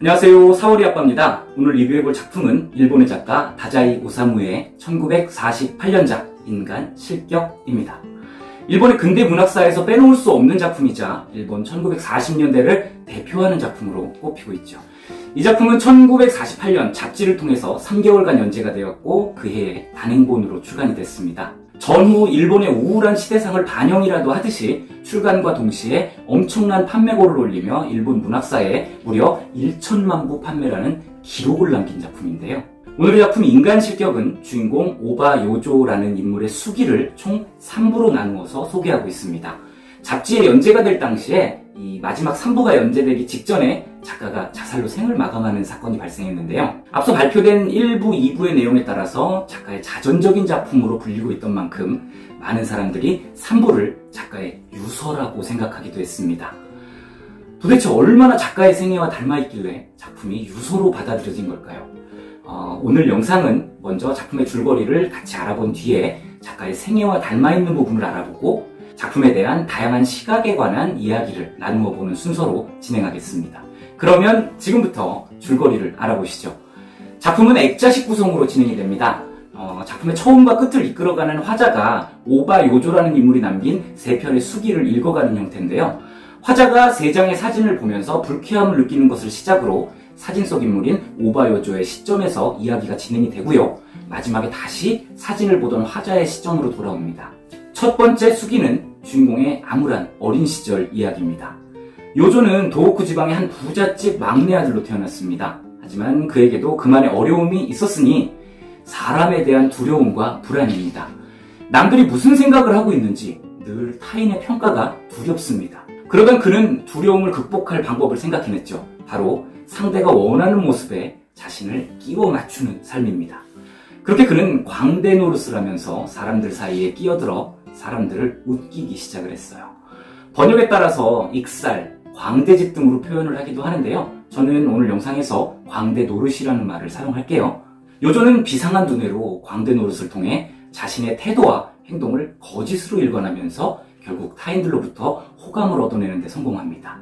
안녕하세요. 사오리 아빠입니다. 오늘 리뷰해볼 작품은 일본의 작가 다자이 오사무의 1948년작 인간 실격입니다. 일본의 근대 문학사에서 빼놓을 수 없는 작품이자 일본 1940년대를 대표하는 작품으로 꼽히고 있죠. 이 작품은 1948년 잡지를 통해서 3개월간 연재가 되었고 그 해에 단행본으로 출간이 됐습니다. 전후 일본의 우울한 시대상을 반영이라도 하듯이 출간과 동시에 엄청난 판매고를 올리며 일본 문학사에 무려 1천만 부 판매라는 기록을 남긴 작품인데요. 오늘의 작품 인간 실격은 주인공 오바 요조라는 인물의 수기를 총 3부로 나누어서 소개하고 있습니다. 잡지에 연재가 될 당시에 이 마지막 3부가 연재되기 직전에 작가가 자살로 생을 마감하는 사건이 발생했는데요. 앞서 발표된 1부, 2부의 내용에 따라서 작가의 자전적인 작품으로 불리고 있던 만큼 많은 사람들이 3부를 작가의 유서라고 생각하기도 했습니다. 도대체 얼마나 작가의 생애와 닮아있길래 작품이 유서로 받아들여진 걸까요? 오늘 영상은 먼저 작품의 줄거리를 같이 알아본 뒤에 작가의 생애와 닮아있는 부분을 알아보고 작품에 대한 다양한 시각에 관한 이야기를 나누어 보는 순서로 진행하겠습니다. 그러면 지금부터 줄거리를 알아보시죠. 작품은 액자식 구성으로 진행이 됩니다. 작품의 처음과 끝을 이끌어가는 화자가 오바 요조라는 인물이 남긴 3편의 수기를 읽어가는 형태인데요. 화자가 3장의 사진을 보면서 불쾌함을 느끼는 것을 시작으로 사진 속 인물인 오바 요조의 시점에서 이야기가 진행이 되고요. 마지막에 다시 사진을 보던 화자의 시점으로 돌아옵니다. 첫 번째 수기는 주인공의 암울한 어린 시절 이야기입니다. 요조는 도호쿠 지방의 한 부잣집 막내 아들로 태어났습니다. 하지만 그에게도 그만의 어려움이 있었으니 사람에 대한 두려움과 불안입니다. 남들이 무슨 생각을 하고 있는지 늘 타인의 평가가 두렵습니다. 그러던 그는 두려움을 극복할 방법을 생각해냈죠. 바로 상대가 원하는 모습에 자신을 끼워 맞추는 삶입니다. 그렇게 그는 광대 노릇을 하면서 사람들 사이에 끼어들어 사람들을 웃기기 시작을 했어요. 번역에 따라서 익살, 광대짓 등으로 표현을 하기도 하는데요. 저는 오늘 영상에서 광대 노릇이라는 말을 사용할게요. 요조는 비상한 두뇌로 광대 노릇을 통해 자신의 태도와 행동을 거짓으로 일관하면서 결국 타인들로부터 호감을 얻어내는 데 성공합니다.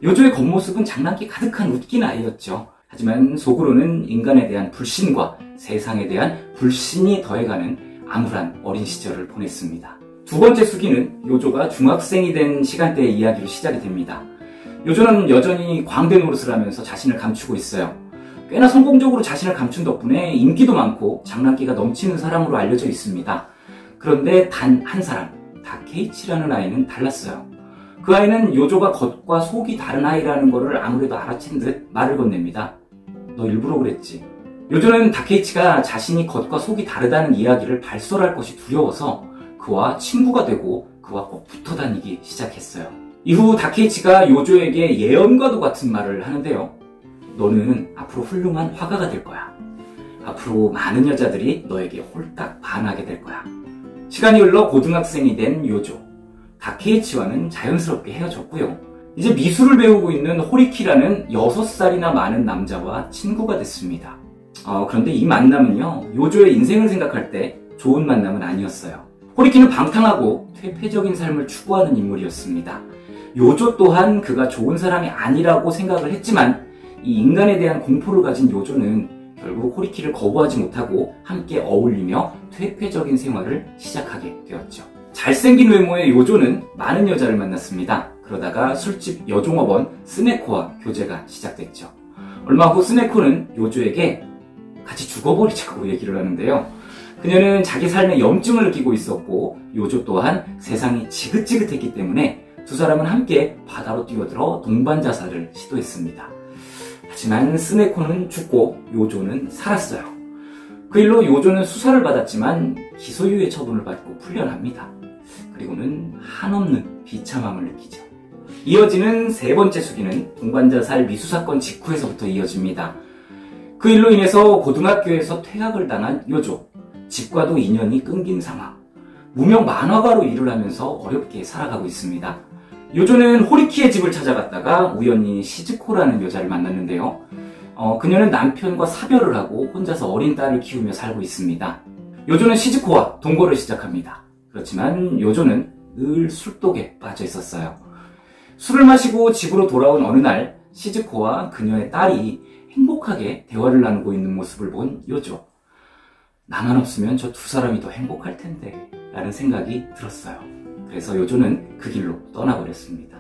요조의 겉모습은 장난기 가득한 웃긴 아이였죠. 하지만 속으로는 인간에 대한 불신과 세상에 대한 불신이 더해가는 암울한 어린 시절을 보냈습니다. 두 번째 수기는 요조가 중학생이 된 시간대의 이야기로 시작이 됩니다. 요조는 여전히 광대 노릇을 하면서 자신을 감추고 있어요. 꽤나 성공적으로 자신을 감춘 덕분에 인기도 많고 장난기가 넘치는 사람으로 알려져 있습니다. 그런데 단 한 사람, 다케이치라는 아이는 달랐어요. 그 아이는 요조가 겉과 속이 다른 아이라는 것을 아무래도 알아챈 듯 말을 건넵니다. 너 일부러 그랬지. 요조는 다케이치가 자신이 겉과 속이 다르다는 이야기를 발설할 것이 두려워서 그와 친구가 되고 그와 꼭 붙어 다니기 시작했어요. 이후 다케이치가 요조에게 예언과도 같은 말을 하는데요. 너는 앞으로 훌륭한 화가가 될 거야. 앞으로 많은 여자들이 너에게 홀딱 반하게 될 거야. 시간이 흘러 고등학생이 된 요조. 다케이치와는 자연스럽게 헤어졌고요. 이제 미술을 배우고 있는 호리키라는 6살이나 많은 남자와 친구가 됐습니다. 그런데 이 만남은요, 요조의 인생을 생각할 때 좋은 만남은 아니었어요. 호리키는 방탕하고 퇴폐적인 삶을 추구하는 인물이었습니다. 요조 또한 그가 좋은 사람이 아니라고 생각을 했지만 이 인간에 대한 공포를 가진 요조는 결국 호리키를 거부하지 못하고 함께 어울리며 퇴폐적인 생활을 시작하게 되었죠. 잘생긴 외모의 요조는 많은 여자를 만났습니다. 그러다가 술집 여종업원 스네코와 교제가 시작됐죠. 얼마 후 스네코는 요조에게 같이 죽어버리자고 얘기를 하는데요. 그녀는 자기 삶에 염증을 느끼고 있었고 요조 또한 세상이 지긋지긋했기 때문에 두 사람은 함께 바다로 뛰어들어 동반자살을 시도했습니다. 하지만 스네코는 죽고 요조는 살았어요. 그 일로 요조는 수사를 받았지만 기소유예 처분을 받고 풀려납니다. 그리고는 한없는 비참함을 느끼죠. 이어지는 세 번째 수기는 동반자살 미수사건 직후에서부터 이어집니다. 그 일로 인해서 고등학교에서 퇴학을 당한 요조. 집과도 인연이 끊긴 상황. 무명 만화가로 일을 하면서 어렵게 살아가고 있습니다. 요조는 호리키의 집을 찾아갔다가 우연히 시즈코라는 여자를 만났는데요. 그녀는 남편과 사별을 하고 혼자서 어린 딸을 키우며 살고 있습니다. 요조는 시즈코와 동거를 시작합니다. 그렇지만 요조는 늘 술독에 빠져 있었어요. 술을 마시고 집으로 돌아온 어느 날 시즈코와 그녀의 딸이 행복하게 대화를 나누고 있는 모습을 본 요조. 나만 없으면 저 두 사람이 더 행복할 텐데 라는 생각이 들었어요. 그래서 요조는 그 길로 떠나버렸습니다.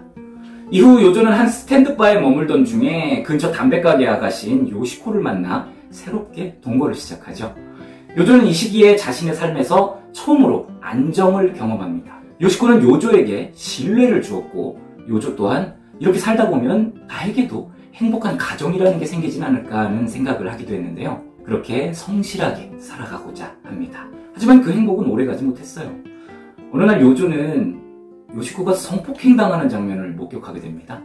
이후 요조는 한 스탠드바에 머물던 중에 근처 담배가게 아가씨인 요시코를 만나 새롭게 동거를 시작하죠. 요조는 이 시기에 자신의 삶에서 처음으로 안정을 경험합니다. 요시코는 요조에게 신뢰를 주었고 요조 또한 이렇게 살다 보면 나에게도 행복한 가정이라는 게 생기진 않을까 하는 생각을 하기도 했는데요. 그렇게 성실하게 살아가고자 합니다. 하지만 그 행복은 오래가지 못했어요. 어느 날 요조는 요시코가 성폭행당하는 장면을 목격하게 됩니다.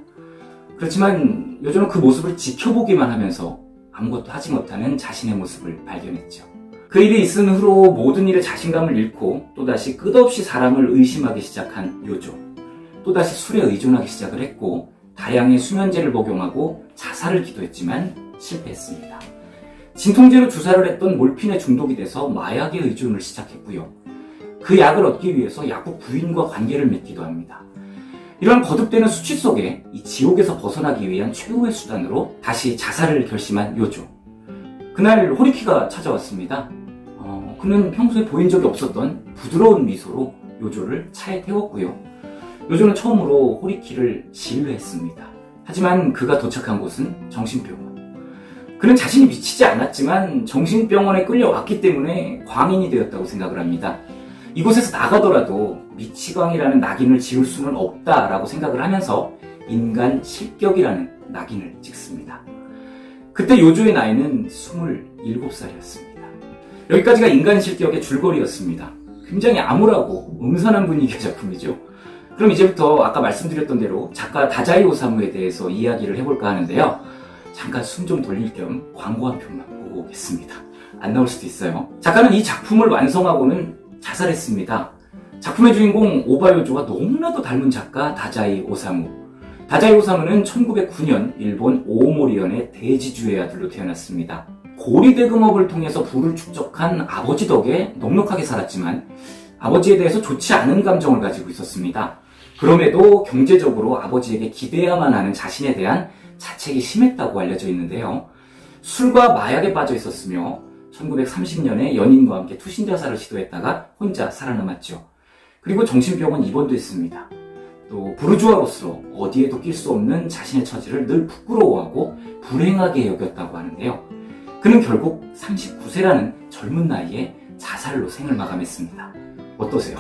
그렇지만 요조는 그 모습을 지켜보기만 하면서 아무것도 하지 못하는 자신의 모습을 발견했죠. 그 일이 있은 후로 모든 일에 자신감을 잃고 또다시 끝없이 사람을 의심하기 시작한 요조. 또다시 술에 의존하기 시작을 했고 다량의 수면제를 복용하고 자살을 기도했지만 실패했습니다. 진통제로 주사를 했던 몰핀에 중독이 돼서 마약에 의존을 시작했고요. 그 약을 얻기 위해서 약국 부인과 관계를 맺기도 합니다. 이런 거듭되는 수치 속에 이 지옥에서 벗어나기 위한 최후의 수단으로 다시 자살을 결심한 요조. 그날 호리키가 찾아왔습니다. 그는 평소에 보인 적이 없었던 부드러운 미소로 요조를 차에 태웠고요. 요조는 처음으로 호리키를 신뢰했습니다. 하지만 그가 도착한 곳은 정신병원. 그는 자신이 미치지 않았지만 정신병원에 끌려왔기 때문에 광인이 되었다고 생각을 합니다. 이곳에서 나가더라도 미치광이라는 낙인을 지울 수는 없다라고 생각을 하면서 인간 실격이라는 낙인을 찍습니다. 그때 요조의 나이는 27살이었습니다. 여기까지가 인간 실격의 줄거리였습니다. 굉장히 암울하고 음산한 분위기의 작품이죠. 그럼 이제부터 아까 말씀드렸던 대로 작가 다자이 오사무에 대해서 이야기를 해볼까 하는데요. 잠깐 숨 좀 돌릴 겸 광고 한 편만 보고 오겠습니다. 안 나올 수도 있어요. 작가는 이 작품을 완성하고는 자살했습니다. 작품의 주인공 오바요조와 너무나도 닮은 작가 다자이 오사무. 다자이 오사무는 1909년 일본 오모리현의 대지주의 아들로 태어났습니다. 고리대금업을 통해서 부를 축적한 아버지 덕에 넉넉하게 살았지만 아버지에 대해서 좋지 않은 감정을 가지고 있었습니다. 그럼에도 경제적으로 아버지에게 기대야만 하는 자신에 대한 자책이 심했다고 알려져 있는데요. 술과 마약에 빠져 있었으며 1930년에 연인과 함께 투신자살을 시도했다가 혼자 살아남았죠. 그리고 정신병원 입원도 했습니다. 또 부르주아로서 어디에도 낄 수 없는 자신의 처지를 늘 부끄러워하고 불행하게 여겼다고 하는데요. 그는 결국 39세라는 젊은 나이에 자살로 생을 마감했습니다. 어떠세요?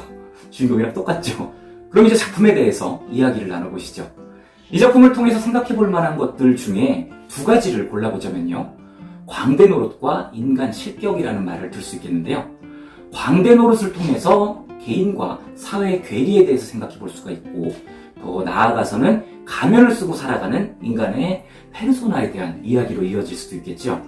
주인공이랑 똑같죠? 그럼 이제 작품에 대해서 이야기를 나눠보시죠. 이 작품을 통해서 생각해볼 만한 것들 중에 두 가지를 골라보자면요. 광대 노릇과 인간 실격이라는 말을 들 수 있겠는데요. 광대 노릇을 통해서 개인과 사회의 괴리에 대해서 생각해볼 수가 있고 더 나아가서는 가면을 쓰고 살아가는 인간의 페르소나에 대한 이야기로 이어질 수도 있겠죠.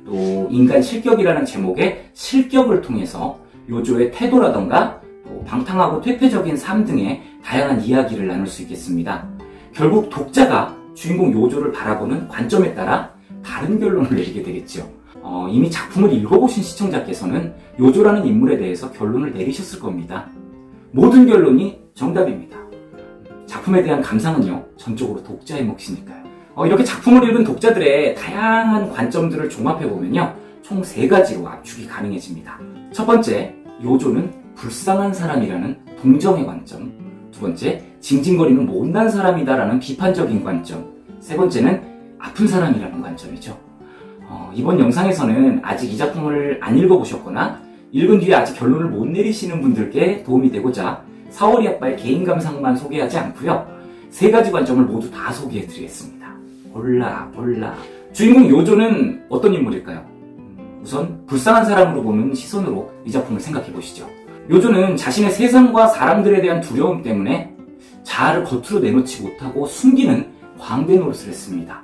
또 인간 실격이라는 제목의 실격을 통해서 요조의 태도라던가 또 방탕하고 퇴폐적인 삶 등의 다양한 이야기를 나눌 수 있겠습니다. 결국 독자가 주인공 요조를 바라보는 관점에 따라 다른 결론을 내리게 되겠죠. 이미 작품을 읽어보신 시청자께서는 요조라는 인물에 대해서 결론을 내리셨을 겁니다. 모든 결론이 정답입니다. 작품에 대한 감상은요, 전적으로 독자의 몫이니까요. 이렇게 작품을 읽은 독자들의 다양한 관점들을 종합해보면요, 총 3가지로 압축이 가능해집니다. 첫 번째, 요조는 불쌍한 사람이라는 동정의 관점. 두 번째, 징징거리는 못난 사람이다라는 비판적인 관점. 세 번째는 아픈 사람이라는 관점이죠. 이번 영상에서는 아직 이 작품을 안 읽어보셨거나 읽은 뒤에 아직 결론을 못 내리시는 분들께 도움이 되고자 사월이 아빠의 개인 감상만 소개하지 않고요. 3가지 관점을 모두 다 소개해드리겠습니다. 볼라. 주인공 요조는 어떤 인물일까요? 우선 불쌍한 사람으로 보는 시선으로 이 작품을 생각해보시죠. 요조는 자신의 세상과 사람들에 대한 두려움 때문에 자아를 겉으로 내놓지 못하고 숨기는 광대 노릇을 했습니다.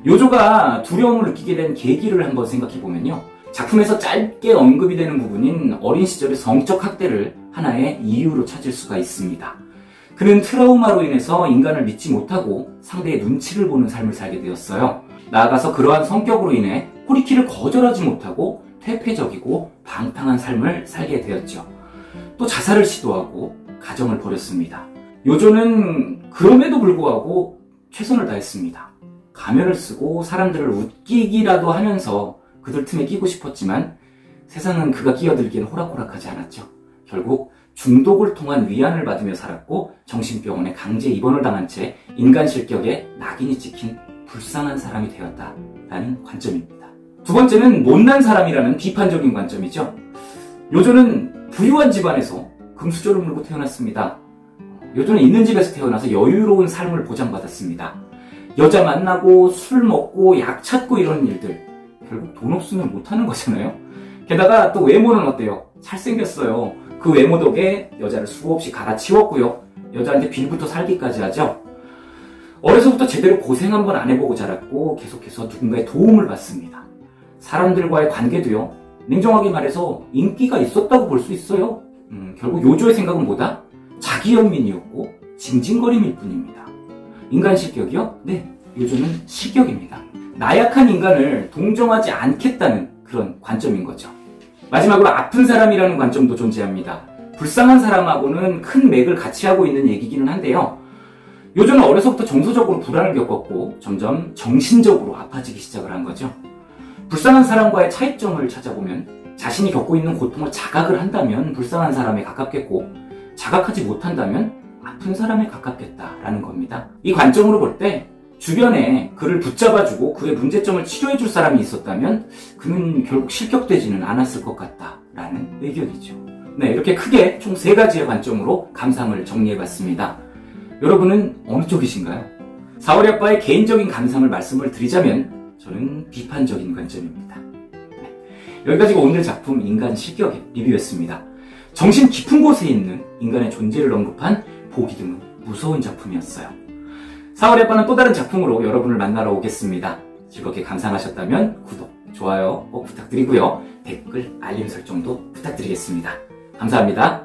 요조가 두려움을 느끼게 된 계기를 한번 생각해보면요. 작품에서 짧게 언급이 되는 부분인 어린 시절의 성적 학대를 하나의 이유로 찾을 수가 있습니다. 그는 트라우마로 인해서 인간을 믿지 못하고 상대의 눈치를 보는 삶을 살게 되었어요. 나아가서 그러한 성격으로 인해 호리키를 거절하지 못하고 퇴폐적이고 방탕한 삶을 살게 되었죠. 또 자살을 시도하고 가정을 버렸습니다. 요조는 그럼에도 불구하고 최선을 다했습니다. 가면을 쓰고 사람들을 웃기기라도 하면서 그들 틈에 끼고 싶었지만 세상은 그가 끼어들기엔 호락호락하지 않았죠. 결국 중독을 통한 위안을 받으며 살았고 정신병원에 강제 입원을 당한 채 인간 실격에 낙인이 찍힌 불쌍한 사람이 되었다라는 관점입니다. 두 번째는 못난 사람이라는 비판적인 관점이죠. 요조는 부유한 집안에서 금수저를 물고 태어났습니다. 요조는 있는 집에서 태어나서 여유로운 삶을 보장받았습니다. 여자 만나고 술 먹고 약 찾고 이런 일들 결국 돈 없으면 못하는 거잖아요. 게다가 또 외모는 어때요? 잘생겼어요. 그 외모 덕에 여자를 수없이 갈아치웠고요. 여자한테 빌부터 살기까지 하죠. 어려서부터 제대로 고생 한번 안 해보고 자랐고 계속해서 누군가의 도움을 받습니다. 사람들과의 관계도요. 냉정하게 말해서 인기가 있었다고 볼 수 있어요. 결국 요조의 생각은 뭐다? 자기연민이었고 징징거림일 뿐입니다. 인간 실격이요? 네, 요조는 실격입니다. 나약한 인간을 동정하지 않겠다는 그런 관점인 거죠. 마지막으로 아픈 사람이라는 관점도 존재합니다. 불쌍한 사람하고는 큰 맥을 같이 하고 있는 얘기기는 한데요. 요조는 어려서부터 정서적으로 불안을 겪었고 점점 정신적으로 아파지기 시작을 한 거죠. 불쌍한 사람과의 차이점을 찾아보면 자신이 겪고 있는 고통을 자각을 한다면 불쌍한 사람에 가깝겠고 자각하지 못한다면 아픈 사람에 가깝겠다라는 겁니다. 이 관점으로 볼 때 주변에 그를 붙잡아주고 그의 문제점을 치료해줄 사람이 있었다면 그는 결국 실격되지는 않았을 것 같다라는 의견이죠. 네, 이렇게 크게 총 3가지의 관점으로 감상을 정리해봤습니다. 여러분은 어느 쪽이신가요? 사월이 아빠의 개인적인 감상을 말씀을 드리자면 저는 비판적인 관점입니다. 네, 여기까지가 오늘 작품 인간 실격의 리뷰였습니다. 정신 깊은 곳에 있는 인간의 존재를 언급한 보기 드문 무서운 작품이었어요. 4월의 아빠는 또 다른 작품으로 여러분을 만나러 오겠습니다. 즐겁게 감상하셨다면 구독, 좋아요 꼭 부탁드리고요. 댓글, 알림 설정도 부탁드리겠습니다. 감사합니다.